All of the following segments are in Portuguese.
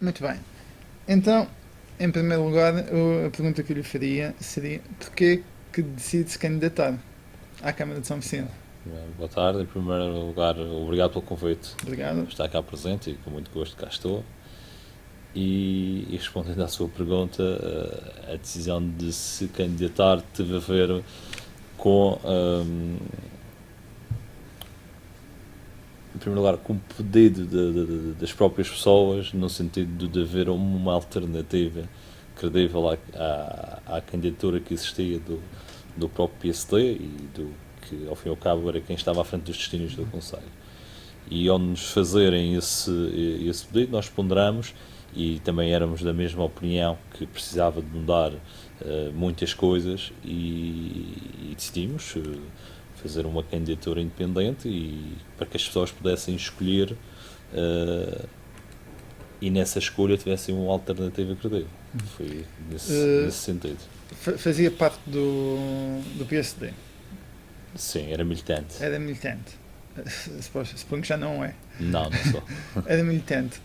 Muito bem. Então, em primeiro lugar, a pergunta que eu lhe faria seria porquê que decide se candidatar à Câmara de São Vicente? Boa tarde, em primeiro lugar, obrigado pelo convite Obrigado. por estar cá presente e com muito gosto cá estou. E respondendo à sua pergunta, a decisão de se candidatar teve a ver com, em primeiro lugar, com o pedido das próprias pessoas, no sentido de haver uma alternativa credível à candidatura que existia do próprio PSD e do que, ao fim e ao cabo, era quem estava à frente dos destinos do Conselho. E ao nos fazerem esse pedido, nós ponderamos e também éramos da mesma opinião que precisava de mudar muitas coisas e decidimos fazer uma candidatura independente e para que as pessoas pudessem escolher e nessa escolha tivessem uma alternativa credível. Foi nesse sentido. Fazia parte do PSD. Sim, era militante. Era militante. Suponho que já não é. Não, não sou. Era militante.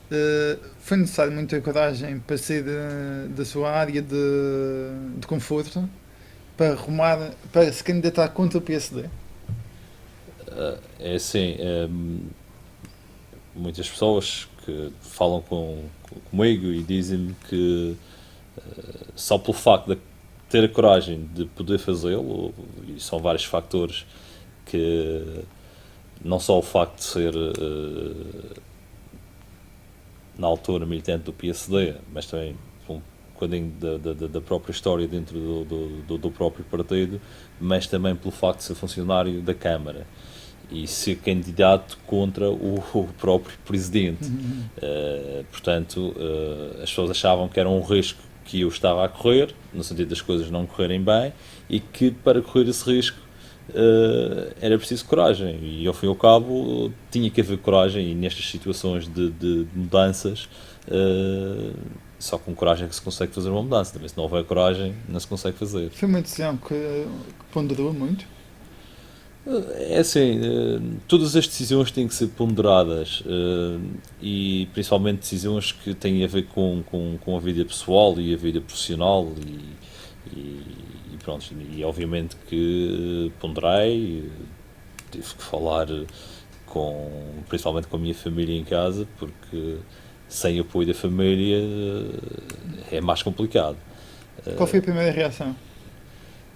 Foi necessário muita coragem para sair da sua área de conforto para arrumar, para se candidatar contra o PSD. É assim, muitas pessoas que falam comigo e dizem-me que só pelo facto de ter a coragem de poder fazê-lo, e são vários fatores que não só o facto de ser na altura militante do PSD, mas também um bocadinho da própria história dentro do próprio partido, mas também pelo facto de ser funcionário da Câmara e ser candidato contra o próprio presidente. Portanto, as pessoas achavam que era um risco que eu estava a correr, no sentido das coisas não correrem bem, e que para correr esse risco era preciso coragem. E ao fim e ao cabo tinha que haver coragem, e nestas situações de mudanças, só com coragem é que se consegue fazer uma mudança. Também se não houver coragem, não se consegue fazer. Foi uma decisão que ponderou muito. É assim, todas as decisões têm que ser ponderadas e principalmente decisões que têm a ver com a vida pessoal e a vida profissional e pronto, e obviamente que ponderei, tive que falar principalmente com a minha família em casa, porque sem apoio da família é mais complicado. Qual foi a primeira reação?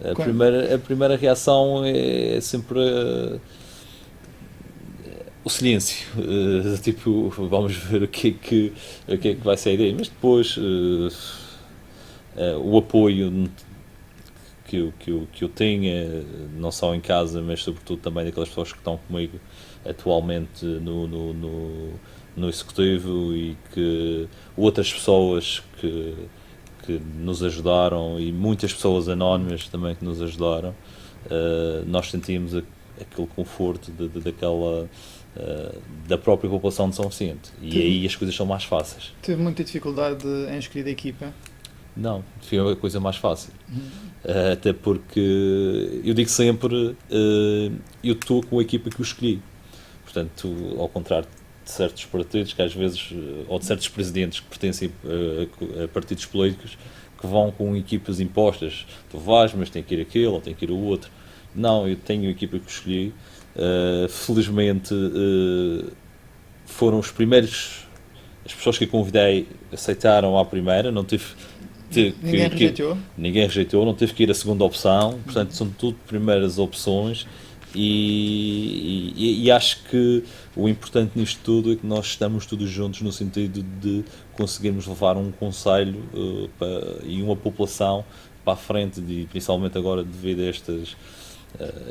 A primeira reação é sempre o silêncio. Tipo, vamos ver o que é que vai ser a ideia. Mas depois o apoio que eu tenho, não só em casa, mas sobretudo também daquelas pessoas que estão comigo atualmente no Executivo e que outras pessoas que nos ajudaram e muitas pessoas anónimas também que nos ajudaram, nós sentimos aquele conforto daquela da própria população de São Vicente e aí as coisas são mais fáceis. Teve muita dificuldade em escolher a equipa. Não, foi a coisa mais fácil. Até porque eu digo sempre, eu estou com a equipa que eu escolhi. Portanto, ao contrário de certos partidos que às vezes, ou de certos presidentes que pertencem a partidos políticos que vão com equipas impostas. Tu vais, mas tem que ir aquele ou tem que ir o outro. Não, eu tenho a equipa que escolhi. Felizmente foram os primeiros, as pessoas que eu convidei aceitaram à primeira, não tive Ninguém rejeitou. ninguém rejeitou, não teve que ir a segunda opção, portanto são tudo primeiras opções e acho que o importante nisto tudo é que nós estamos todos juntos no sentido de conseguirmos levar um concelho e uma população para a frente, e principalmente agora devido a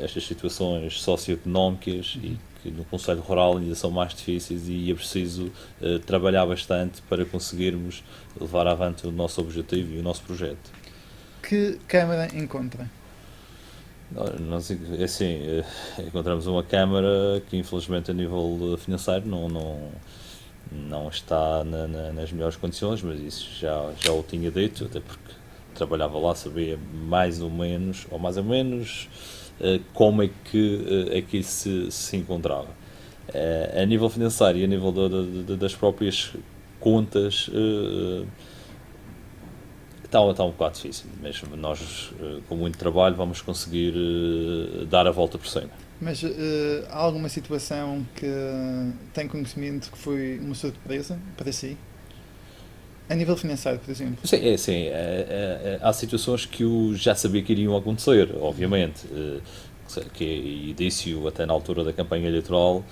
estas situações socioeconómicas e que no Conselho Rural ainda são mais difíceis e é preciso trabalhar bastante para conseguirmos levar avante o nosso objetivo e o nosso projeto. Que Câmara encontra? Nós, assim, encontramos uma Câmara que infelizmente a nível financeiro não está nas melhores condições, mas isso já o tinha dito, até porque trabalhava lá, sabia mais ou menos como é que aqui se encontrava. A nível financeiro e a nível das próprias contas, está um bocado difícil, mas nós, com muito trabalho, vamos conseguir dar a volta por cima. Mas há alguma situação que tem conhecimento que foi uma surpresa para si? A nível financeiro, por exemplo. Sim, há situações que eu já sabia que iriam acontecer, obviamente, e disse-o até na altura da campanha eleitoral,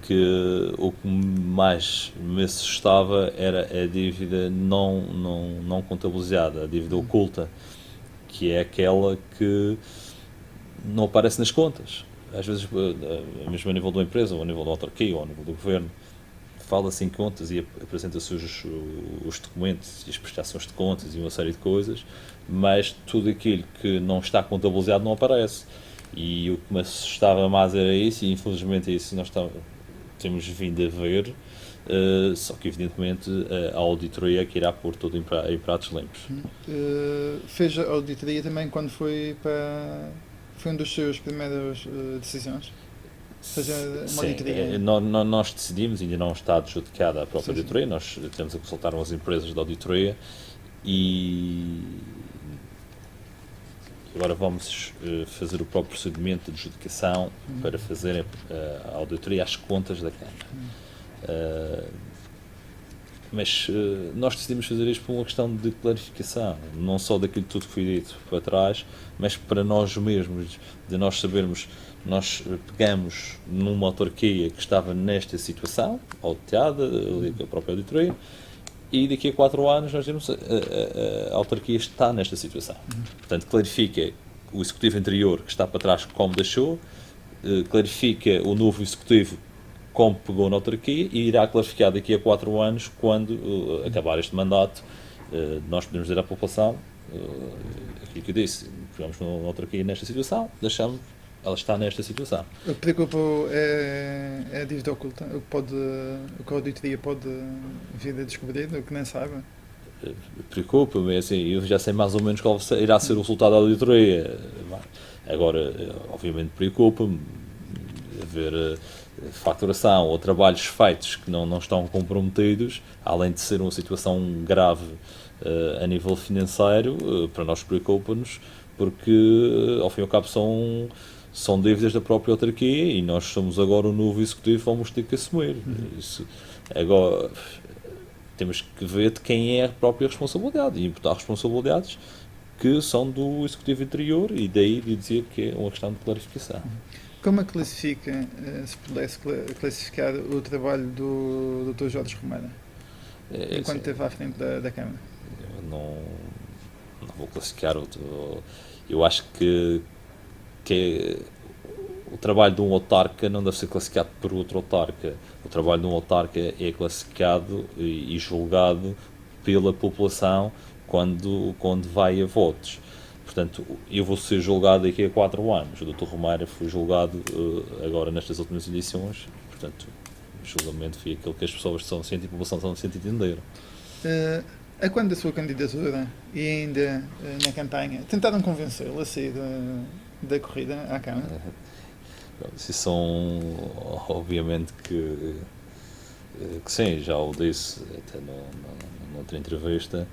que o que mais me assustava era a dívida não contabilizada, a dívida oculta, que é aquela que não aparece nas contas. Às vezes, mesmo a nível da empresa, ou a nível da autarquia, ou a nível do governo, fala-se em contas e apresenta-se os documentos e as prestações de contas e uma série de coisas, mas tudo aquilo que não está contabilizado não aparece. E o que me assustava mais era isso, e infelizmente é isso que nós temos vindo a ver, só que evidentemente a auditoria é que irá pôr tudo em pratos limpos. Fez a auditoria também quando foi para. Foi um dos seus primeiros decisões? Seja uma Sim, auditoria. nós decidimos, ainda não está adjudicada a própria Sim, sim. auditoria, nós temos a consultar umas empresas de auditoria e agora vamos fazer o próprio procedimento de adjudicação para fazer a auditoria às contas da Câmara. Mas nós decidimos fazer isto por uma questão de clarificação, não só daquilo tudo que foi dito para trás, mas para nós mesmos, de nós sabermos, nós pegamos numa autarquia que estava nesta situação, auditada, ali com a própria auditoria, e daqui a 4 anos nós dizemos a autarquia está nesta situação. Portanto, clarifica o executivo anterior que está para trás como deixou, clarifica o novo executivo como pegou na autarquia e irá clarificar daqui a 4 anos, quando acabar este mandato, nós podemos dizer à população aquilo que eu disse, pegamos na autarquia nesta situação, deixamos, ela está nesta situação. O que preocupa é a dívida oculta, o que a auditoria pode vir a descobrir, o que nem saiba. Preocupa-me, assim, eu já sei mais ou menos qual irá ser o resultado da auditoria. Agora, obviamente preocupa-me ver faturação ou trabalhos feitos que não estão comprometidos, além de ser uma situação grave a nível financeiro, para nós preocupa-nos, porque ao fim e ao cabo são dívidas da própria autarquia e nós somos agora o novo executivo, vamos ter que assumir. Isso, agora, temos que ver de quem é a própria responsabilidade e imputar responsabilidades que são do executivo anterior e daí de dizer que é uma questão de clarificação. Como é que classifica, se pudesse classificar o trabalho do Dr. Jorge Romeira, enquanto Assim, esteve à frente da Câmara? eu não vou classificar eu acho que o trabalho de um autarca não deve ser classificado por outro autarca. O trabalho de um autarca é classificado e julgado pela população quando vai a votos. Portanto, eu vou ser julgado daqui a 4 anos. O Dr. Romeira foi julgado agora nestas últimas edições. Portanto, o julgamento foi aquilo que as pessoas que são cientes e a população são cientes entenderam. A quando da sua candidatura e ainda na campanha, tentaram convencê-lo a sair da corrida à Câmara? Isso são, obviamente, que sim, já o disse até noutra entrevista,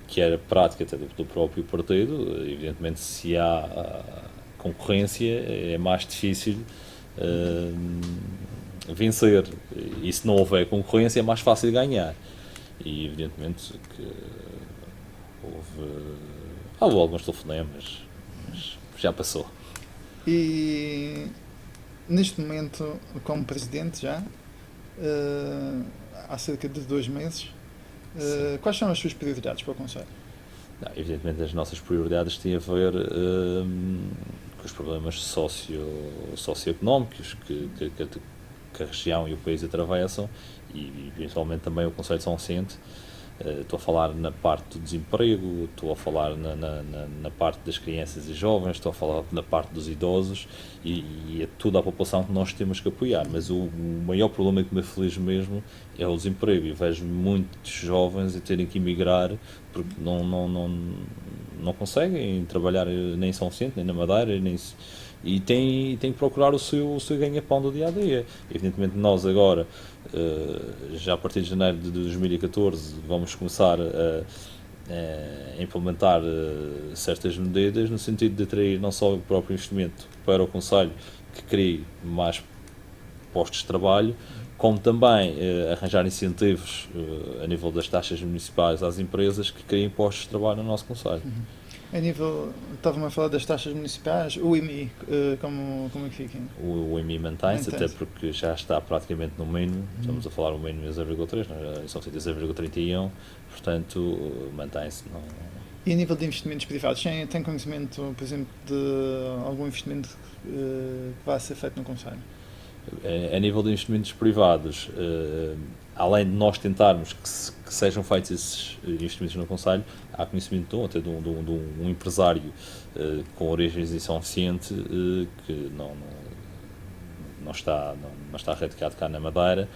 que era prática até do próprio partido. Evidentemente, se há concorrência, é mais difícil vencer, e se não houver concorrência é mais fácil ganhar, e evidentemente que houve alguns telefonemas, mas já passou. E neste momento, como presidente já, há cerca de 2 meses, quais são as suas prioridades para o Conselho? Não, evidentemente as nossas prioridades têm a ver com os problemas socioeconómicos que a região e o país atravessam, e eventualmente também o Conselho de São Vicente. Estou a falar na parte do desemprego, estou a falar na parte das crianças e jovens, estou a falar na parte dos idosos, e é toda a população que nós temos que apoiar. Mas o maior problema que me aflige mesmo é o desemprego. Eu vejo muitos jovens a terem que emigrar porque não conseguem trabalhar nem em São Vicente, nem na Madeira, e tem que procurar o seu ganha-pão do dia-a-dia. Evidentemente nós agora, já a partir de janeiro de 2014, vamos começar a implementar certas medidas no sentido de atrair não só o próprio investimento para o Conselho, que crie mais postos de trabalho, como também arranjar incentivos a nível das taxas municipais às empresas que criem postos de trabalho no nosso Conselho. A nível, estava-me a falar das taxas municipais, o IMI, como é que fica? O IMI mantém-se, até Mantém-se. porque já está praticamente no mínimo, estamos a falar o mínimo é 0,3, são 0,31, portanto mantém-se. E a nível de investimentos privados, tem conhecimento, por exemplo, de algum investimento que vai ser feito no Conselho? A nível de investimentos privados, além de nós tentarmos que sejam feitos esses investimentos no Conselho, há conhecimento até de um empresário com origens em São Vicente que não está radicado cá na Madeira,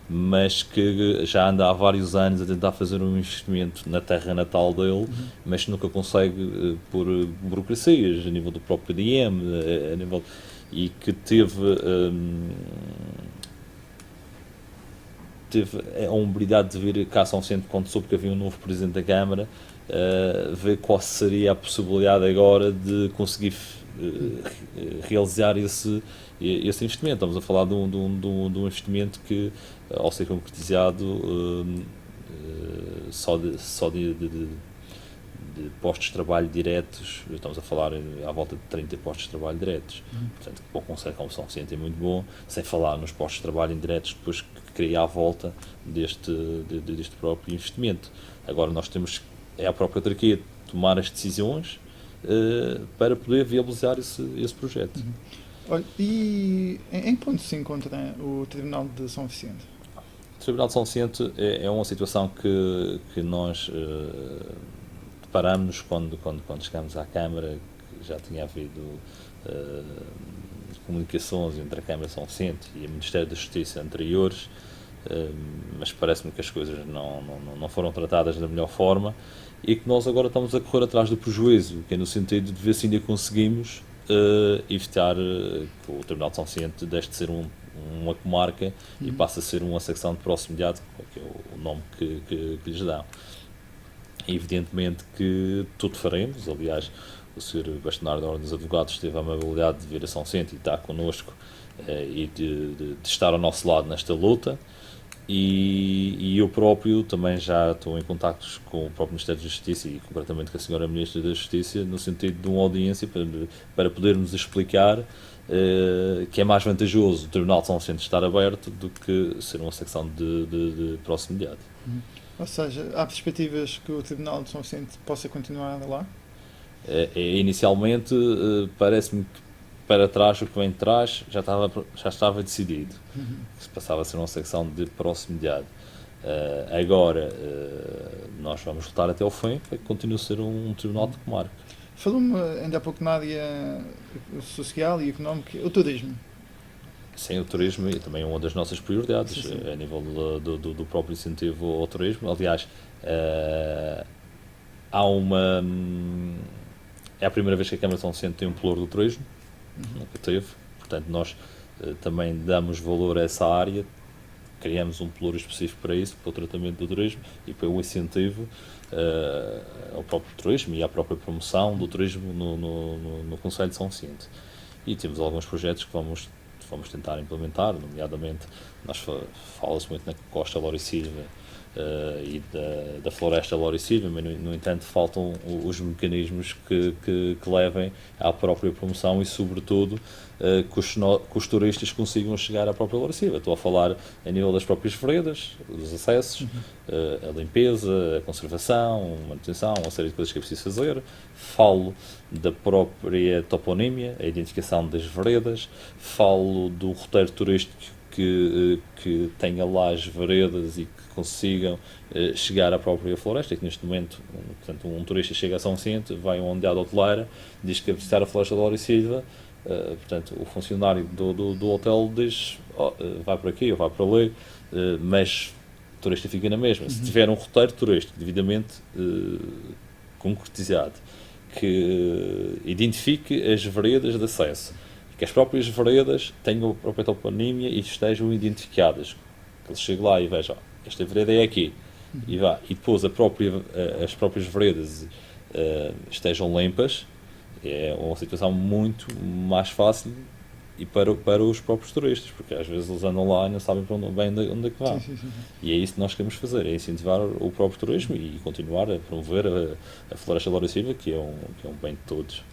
mas que já anda há vários anos a tentar fazer um investimento na terra natal dele, mas nunca consegue por burocracias, a nível do próprio PDM, a nível, e que teve a humildade de vir cá a São Vicente quando soube que havia um novo Presidente da Câmara, ver qual seria a possibilidade agora de conseguir realizar esse investimento. Estamos a falar de um investimento que, ao ser concretizado, só de postos de trabalho diretos, estamos a falar à volta de 30 postos de trabalho diretos. Portanto, o Conselho como São Vicente é muito bom, sem falar nos postos de trabalho indiretos depois que cria à volta deste próprio investimento. Agora nós temos, é a própria autarquia tomar as decisões para poder viabilizar esse projeto. Olha, e em que ponto se encontra o Tribunal de São Vicente? O Tribunal de São Vicente é uma situação que nós deparamos quando chegamos à Câmara, que já tinha havido comunicações entre a Câmara de São Vicente e o Ministério da Justiça anteriores, mas parece-me que as coisas não foram tratadas da melhor forma e que nós agora estamos a correr atrás do prejuízo, que é no sentido de ver se ainda conseguimos evitar que o Tribunal de São Vicente deixe de ser uma comarca e passe a ser uma secção de proximidade, que é o nome que lhes dá. Evidentemente que tudo faremos, aliás, o Sr. Bastonário da Ordem dos Advogados teve a amabilidade de vir a São Vicente e estar connosco e de estar ao nosso lado nesta luta, e eu próprio também já estou em contactos com o próprio Ministério da Justiça e concretamente com a Sra. Ministra da Justiça no sentido de uma audiência para podermos explicar que é mais vantajoso o Tribunal de São Vicente estar aberto do que ser uma secção de proximidade. Ou seja, há perspectivas que o Tribunal de São Vicente possa continuar lá? Inicialmente, parece-me que para trás, o que vem de trás, já estava decidido, que se passava a ser uma secção de proximidade. Agora, nós vamos lutar até ao fim para que continue a ser um tribunal de comarca. Falou-me ainda há pouco na área social e económica, o turismo. Sim, o turismo é também uma das nossas prioridades, Sim. a nível do próprio incentivo ao turismo. Aliás, é a primeira vez que a Câmara de São Vicente tem um pelouro do turismo, nunca teve, portanto nós também damos valor a essa área, criamos um pelouro específico para isso, para o tratamento do turismo e para o incentivo ao próprio turismo e à própria promoção do turismo no Concelho de São Vicente. E temos alguns projetos que vamos tentar implementar, nomeadamente, fala-se muito na Costa Lauricílva e da Floresta Lauricílva, mas no entanto faltam os mecanismos que levem à própria promoção e sobretudo que os turistas consigam chegar à própria Lauricílva. Estou a falar a nível das próprias veredas, dos acessos, a limpeza, a conservação, a manutenção, uma série de coisas que é preciso fazer. Falo da própria toponímia, a identificação das veredas, falo do roteiro turístico que tenha lá as veredas e que consigam chegar à própria floresta, que neste momento, portanto, um turista chega a São Vicente, vai a uma unidade hoteleira, diz que quer visitar a Floresta de Lauricílva, portanto, o funcionário do hotel diz, vai por aqui ou vai por ali, mas o turista fica na mesma. Se tiver um roteiro turístico devidamente concretizado, que identifique as veredas de acesso, que as próprias veredas tenham a própria toponímia e estejam identificadas. Que eles cheguem lá e vejam, esta vereda é aqui, e vá. E depois as próprias veredas estejam limpas, é uma situação muito mais fácil e para os próprios turistas, porque às vezes eles andam lá e não sabem para onde é que vão. Sim, sim, sim. E é isso que nós queremos fazer, é incentivar o próprio turismo e continuar a promover a Floresta Loura Silva, que é um bem de todos.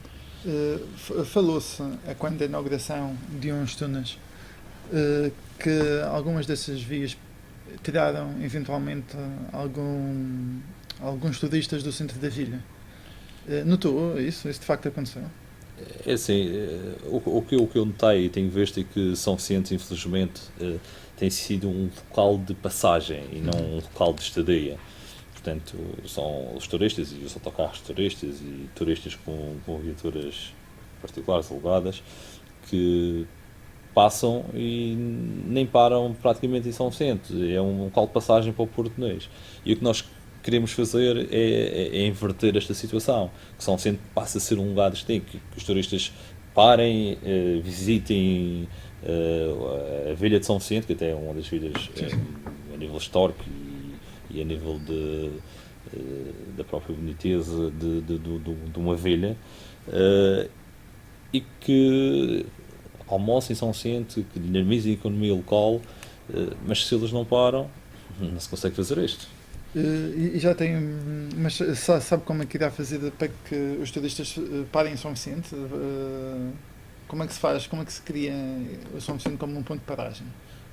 Falou-se, quando da inauguração de uns túneis, que algumas dessas vias tiraram eventualmente alguns turistas do centro da vila. Notou isso? Isso de facto aconteceu? É assim, o que eu notei e tenho visto é que São Vicente, infelizmente, tem sido um local de passagem e não um local de estadia. Portanto, são os turistas e os autocarros turistas e turistas com viaturas particulares alugadas que passam e nem param praticamente em São Vicente. É um local de passagem para o Português. E o que nós queremos fazer é inverter esta situação. Que São Vicente passa a ser um lugar distinto, que os turistas parem, visitem a Vilha de São Vicente, que até é uma das vilhas a nível histórico e a nível da própria boniteza de uma vilha, e que almoçam em São Vicente, que dinamizem a economia local, mas se eles não param, não se consegue fazer isto. E já tem. Mas sabe como é que irá fazer para que os turistas parem em São Vicente? Como é que se faz? Como é que se cria o São Vicente como um ponto de paragem?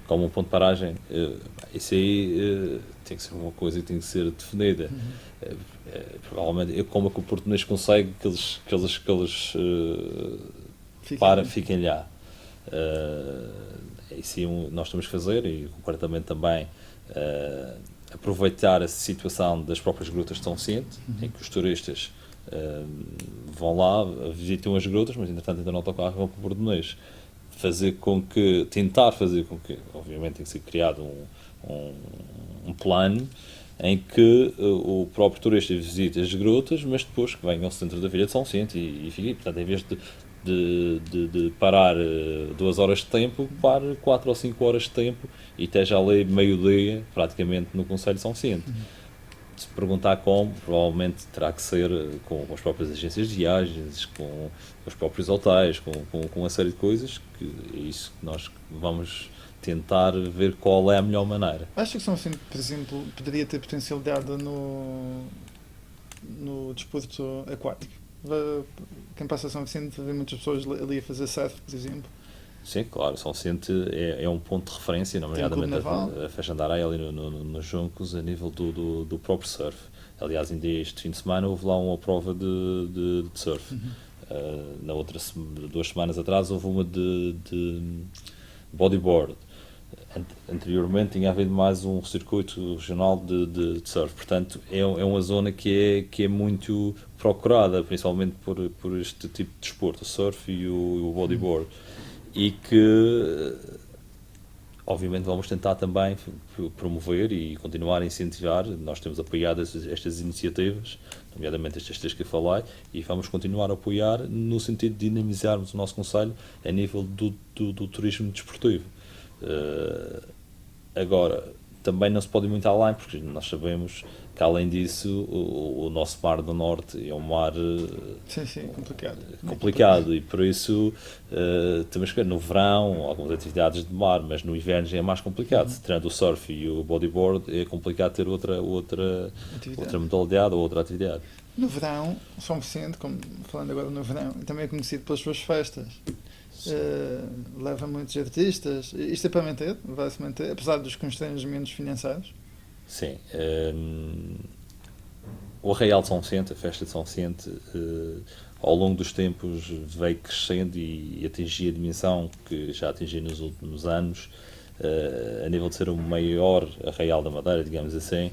Como um ponto de paragem, isso aí tem que ser uma coisa que tem que ser definida. Provavelmente, como é que o português consegue que eles fiquem lá? Isso aí nós temos que fazer, e concretamente também aproveitar a situação das próprias grutas de São Vicente, em que os turistas vão lá, visitam as grutas, mas entretanto ainda não autocarro vão para o Português. Tentar fazer com que, obviamente tem que ser criado um plano em que o próprio turista visite as grutas, mas depois que venha ao centro da Vilha de São Vicente e fique, portanto, em vez de parar 2 horas de tempo, pare 4 ou 5 horas de tempo e esteja ali meio-dia, praticamente, no Concelho de São Vicente. Se perguntar como, provavelmente terá que ser com as próprias agências de viagens, com os próprios hotéis, com uma série de coisas, que é isso que nós vamos tentar ver qual é a melhor maneira. Acho que São Vicente, por exemplo, poderia ter potencialidade no desporto aquático. Quem passa a São Vicente vê muitas pessoas ali a fazer surf, por exemplo. Sim, claro, São Vicente é um ponto de referência, nomeadamente a Festa da Areia ali nos Juncos, a nível do próprio surf. Aliás, ainda este fim de semana houve lá uma prova de surf. Na outra 2 semanas atrás houve uma de bodyboard. Anteriormente tinha havido mais um circuito regional de surf. Portanto, é uma zona que é muito procurada, principalmente por este tipo de desporto, o surf e o bodyboard. E que, obviamente, vamos tentar também promover e continuar a incentivar. Nós temos apoiado estas iniciativas, nomeadamente estas 3 que eu falei, e vamos continuar a apoiar no sentido de dinamizarmos o nosso concelho a nível do turismo desportivo. Agora, também não se pode ir muito além, porque nós sabemos que, além disso, o nosso Mar do Norte é um mar Sim, complicado, e por isso temos que ver no verão algumas atividades de mar, mas no inverno já é mais complicado. Tirando o surf e o bodyboard, é complicado ter outra modalidade ou outra atividade. No verão, São Vicente, falando agora no verão, também é conhecido pelas suas festas. Leva muitos artistas. Isto é para manter? Vai-se manter, apesar dos constrangimentos financeiros? Sim. O Arraial de São Vicente, a festa de São Vicente, ao longo dos tempos veio crescendo e atingia a dimensão que já atingi nos últimos anos, a nível de ser o maior Arraial da Madeira, digamos assim,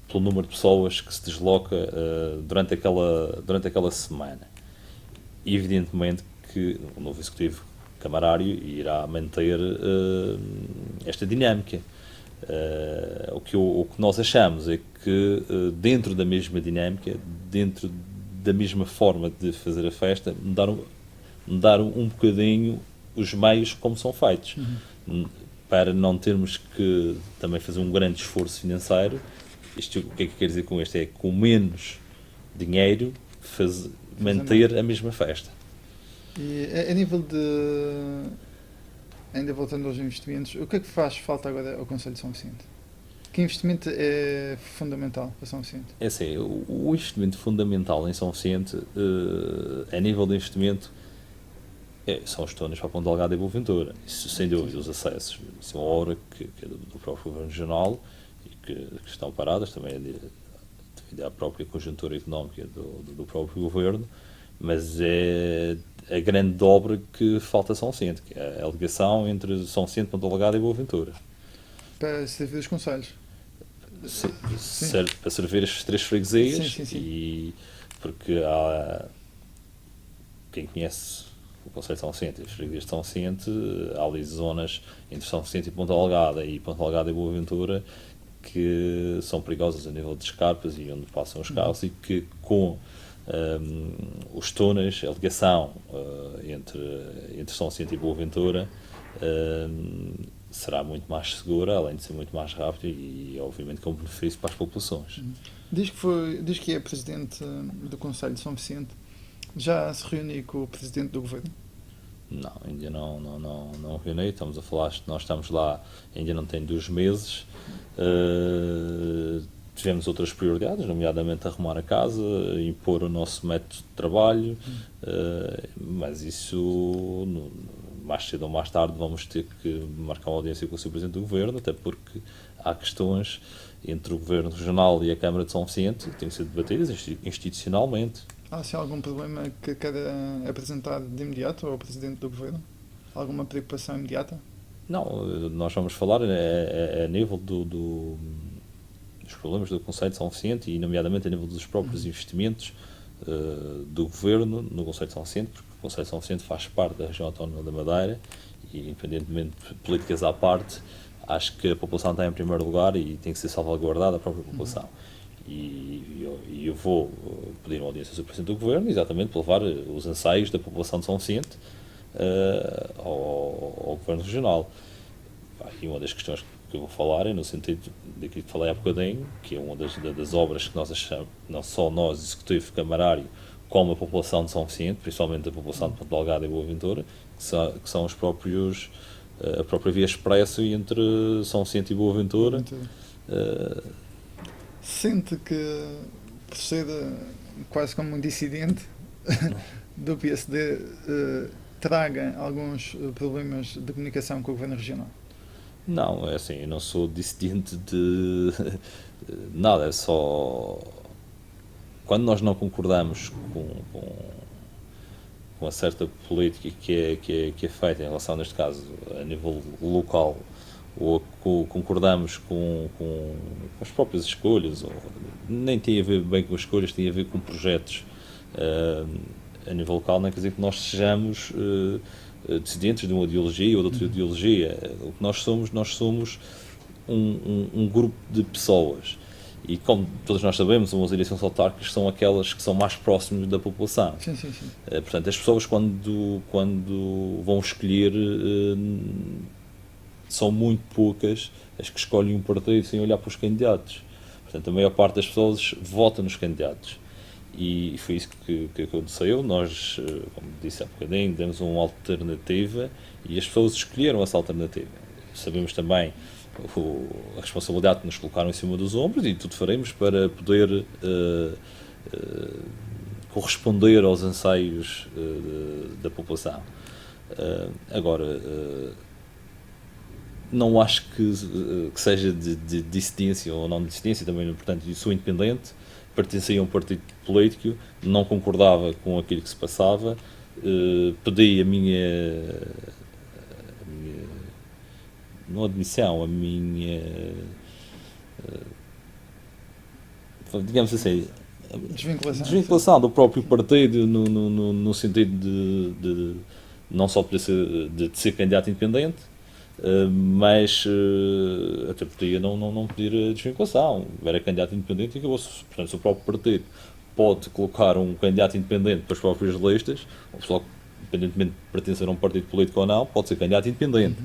pelo número de pessoas que se desloca durante aquela semana. E evidentemente que o novo Executivo Camarário irá manter esta dinâmica. O que nós achamos é que dentro da mesma dinâmica, dentro da mesma forma de fazer a festa, dar um bocadinho os meios como são feitos, para não termos que também fazer um grande esforço financeiro. Isto, o que é que quer dizer com isto? É com menos dinheiro manter a mesma festa. E a nível de. Ainda voltando aos investimentos, o que é que faz falta agora ao Conselho de São Vicente? Que investimento é fundamental para São Vicente? É assim, o investimento fundamental em São Vicente, a nível de investimento, são os túneis para a Ponte Delgada e Boaventura. Isso, sem dúvida, os acessos. Isso é uma obra que é do próprio Governo Regional e que estão paradas também devido à própria conjuntura económica do próprio Governo, mas é a grande obra que falta a São Vicente, que é a ligação entre São Vicente, Ponte Delgada e Boaventura. Para servir os conselhos. Para servir as 3 freguesias, Sim. e porque há quem conhece o Conselho de São Vicente e as freguesias de São Vicente, há ali zonas entre São Vicente e Ponta Delgada e Boaventura que são perigosas a nível de escarpas e onde passam os carros, e que com os túneis, a ligação entre São Vicente e Boaventura será muito mais segura, além de ser muito mais rápido e obviamente com benefício para as populações. Diz que é presidente do Conselho de São Vicente. Já se reuniu com o presidente do governo? Não, ainda não reuni. Estamos a falar, nós estamos lá, ainda não tem 2 meses. Tivemos outras prioridades, nomeadamente arrumar a casa, impor o nosso método de trabalho, mas isso, mais cedo ou mais tarde, vamos ter que marcar uma audiência com o Sr. Presidente do Governo, até porque há questões entre o Governo Regional e a Câmara de São Vicente que têm que ser debatidas institucionalmente. Há se algum problema que queira apresentar de imediato ao Presidente do Governo? Alguma preocupação imediata? Não, nós vamos falar a nível dos problemas do Conselho de São Vicente e, nomeadamente, a nível dos próprios investimentos do Governo no Conselho de São Vicente, porque o Conselho de São Vicente faz parte da região autónoma da Madeira e, independentemente de políticas à parte, acho que a população está em primeiro lugar e tem que ser salvaguardada a própria população. E eu vou pedir uma audiência ao Sr. Presidente do Governo, exatamente para levar os anseios da população de São Vicente ao Governo Regional. E uma das questões que eu vou falar é no sentido daquilo que falei há bocadinho, que é uma das obras que nós achamos, não só nós, Executivo Camarário, como a população de São Vicente, principalmente a população de Ponte Delgada e Boaventura, que são a própria via expressa entre São Vicente e Boaventura. Sente que, por ser quase como um dissidente do PSD, traga alguns problemas de comunicação com o Governo Regional? Não, é assim, eu não sou dissidente de nada, é só quando nós não concordamos com a certa política que é feita em relação, neste caso, a nível local, ou concordamos com as próprias escolhas, ou nem tem a ver bem com as escolhas, tem a ver com projetos a nível local, não quer dizer que nós sejamos dissidentes de uma ideologia ou de outra ideologia. O que nós somos um grupo de pessoas. E como todos nós sabemos, as eleições autárquicas são aquelas que são mais próximas da população. Sim. Portanto, as pessoas quando vão escolher, são muito poucas as que escolhem um partido sem olhar para os candidatos. Portanto, a maior parte das pessoas vota nos candidatos. E foi isso que aconteceu. Nós, como disse há bocadinho, demos uma alternativa e as pessoas escolheram essa alternativa. Sabemos também a responsabilidade que nos colocaram em cima dos ombros e tudo faremos para poder corresponder aos anseios da população. Agora, não acho que seja de dissidência ou não de dissidência, também, portanto, eu sou independente, pertencia a um partido político, não concordava com aquilo que se passava, pedi a minha não admissão, a minha digamos assim, desvinculação do próprio partido no sentido de não só poder de ser candidato independente, mas até podia não pedir a desvinculação. Era candidato independente e acabou-se. Portanto, se o próprio partido pode colocar um candidato independente para as próprias listas, o pessoal independentemente de pertencer a um partido político ou não, pode ser candidato independente.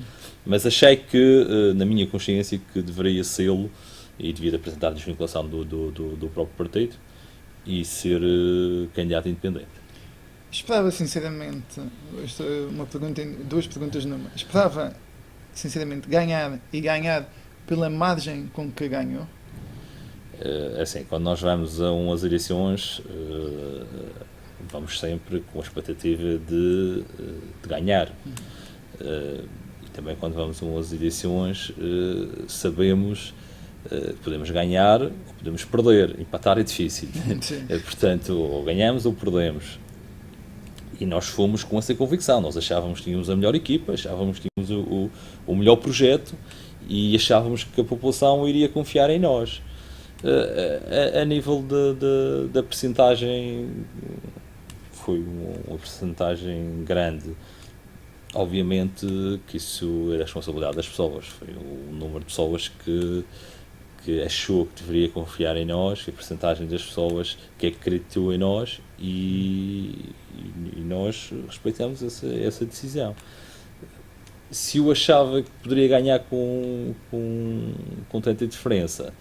Mas achei que, na minha consciência, que deveria sê-lo e devia apresentar a desvinculação do próprio partido e ser candidato independente. Esperava sinceramente, duas perguntas numa. Esperava sinceramente ganhar e ganhar pela margem com que ganhou. Assim, quando nós vamos a umas eleições, vamos sempre com a expectativa de ganhar. E também quando vamos a umas eleições, sabemos que podemos ganhar ou podemos perder. Empatar é difícil. Portanto, ou ganhamos ou perdemos. E nós fomos com essa convicção. Nós achávamos que tínhamos a melhor equipa, achávamos que tínhamos o melhor projeto e achávamos que a população iria confiar em nós. A nível da percentagem, foi uma percentagem grande. Obviamente que isso é a responsabilidade das pessoas. Foi o número de pessoas que achou que deveria confiar em nós, a percentagem das pessoas que acreditou em nós e nós respeitamos essa decisão. Se eu achava que poderia ganhar com tanta diferença,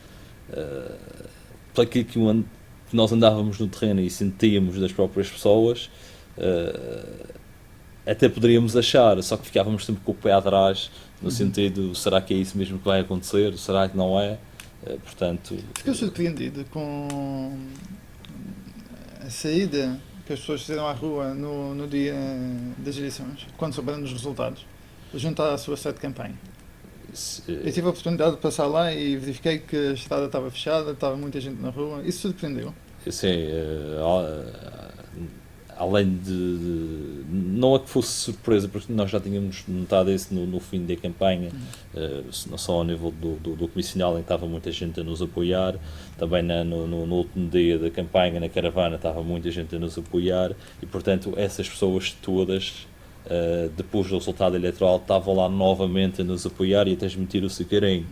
pelo que nós andávamos no terreno e sentíamos das próprias pessoas, até poderíamos achar, só que ficávamos sempre com o pé atrás, no sentido, será que é isso mesmo que vai acontecer? Será que não é? Portanto... Ficou surpreendido com a saída que as pessoas fizeram à rua no dia das eleições, quando souberam dos resultados, junto à sua sede de campanha. Eu tive a oportunidade de passar lá e verifiquei que a estrada estava fechada, estava muita gente na rua. Isso surpreendeu? Sim, além de... Não é que fosse surpresa, porque nós já tínhamos notado isso no fim da campanha, não só ao nível do comissional, em que estava muita gente a nos apoiar, também no último dia da campanha, na caravana, estava muita gente a nos apoiar, e portanto essas pessoas todas, depois do resultado eleitoral, estavam lá novamente a nos apoiar e a transmitir o seu carinho.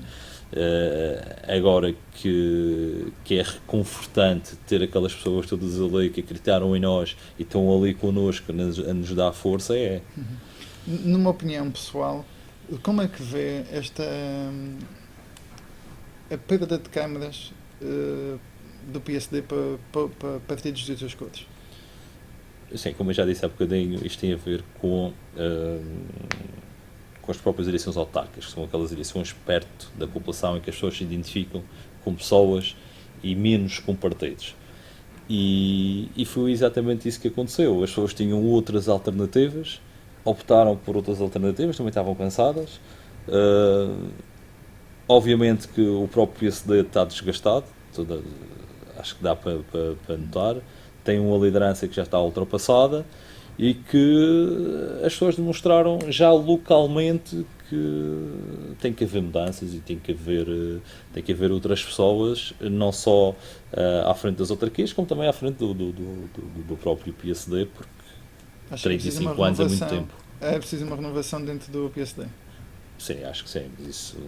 Agora que é reconfortante ter aquelas pessoas todas ali que acreditaram em nós e estão ali connosco a nos dar força, Numa opinião pessoal, como é que vê esta a perda de câmaras do PSD para partidos dos outros cores? Sim, como eu já disse há bocadinho, isto tem a ver com as próprias eleições autárquicas, que são aquelas eleições perto da população em que as pessoas se identificam com pessoas e menos com partidos. E foi exatamente isso que aconteceu. As pessoas tinham outras alternativas, optaram por outras alternativas, também estavam cansadas. Obviamente que o próprio PSD está desgastado, acho que dá para notar. Tem uma liderança que já está ultrapassada e que as pessoas demonstraram já localmente que tem que haver mudanças e tem que haver outras pessoas, não só à frente das autarquias, como também à frente do próprio PSD, porque acho 35 anos é muito tempo. É preciso uma renovação dentro do PSD? Sim, acho que sim, mas isso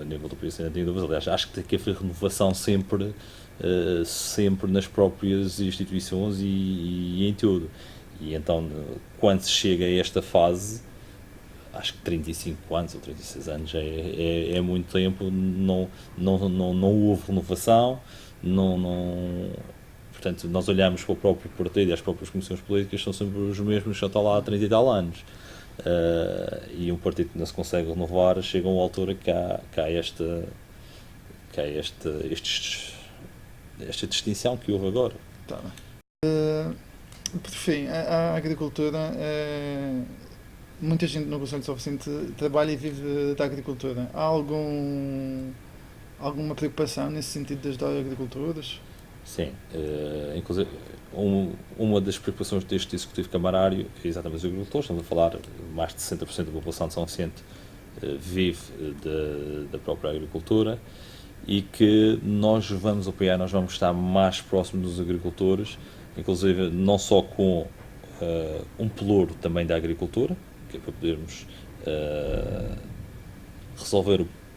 a nível do PSD não tenho dúvidas. Aliás, acho que tem que haver renovação sempre nas próprias instituições e em tudo. E então, quando se chega a esta fase, acho que 35 anos ou 36 anos é muito tempo, não houve renovação, portanto, nós olhamos para o próprio partido e as próprias comissões políticas, são sempre os mesmos que já estão lá há 30 e tal anos. E um partido que não se consegue renovar, chega a uma altura que há esta distinção que houve agora. Tá bem. Por fim, a agricultura, muita gente no Conselho de São Vicente trabalha e vive da agricultura. Há alguma preocupação nesse sentido das agriculturas? Sim, inclusive uma das preocupações deste executivo camarário é exatamente os agricultores. Estamos a falar, mais de 60% da população de São Vicente vive da própria agricultura e que nós vamos apoiar, nós vamos estar mais próximos dos agricultores, inclusive não só com um pelouro também da agricultura, que é para podermos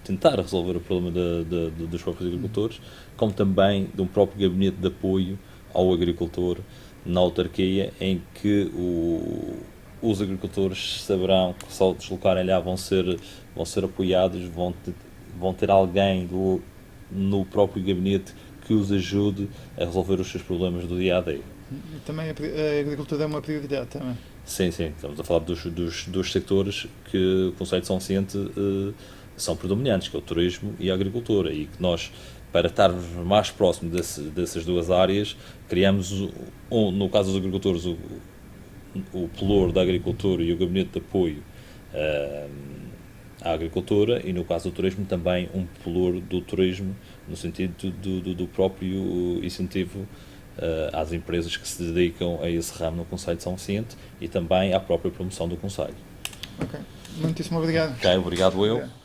tentar resolver o problema dos próprios agricultores, como também de um próprio gabinete de apoio ao agricultor na autarquia, em que os agricultores saberão que só deslocarem lá vão ser apoiados, vão ter alguém no próprio gabinete que os ajude a resolver os seus problemas do dia a dia. E também a agricultura é uma prioridade também. Sim, estamos a falar dos sectores que o Conselho de São Vicente são predominantes, que é o turismo e a agricultura, e que nós, para estarmos mais próximos dessas duas áreas, criamos, no caso dos agricultores, o pelour da agricultura e o gabinete de apoio à agricultura, e no caso do turismo também um pelour do turismo, no sentido do próprio incentivo às empresas que se dedicam a esse ramo no Conselho de São Vicente e também à própria promoção do Conselho. Ok. Muitíssimo obrigado. Ok, obrigado eu. Obrigado.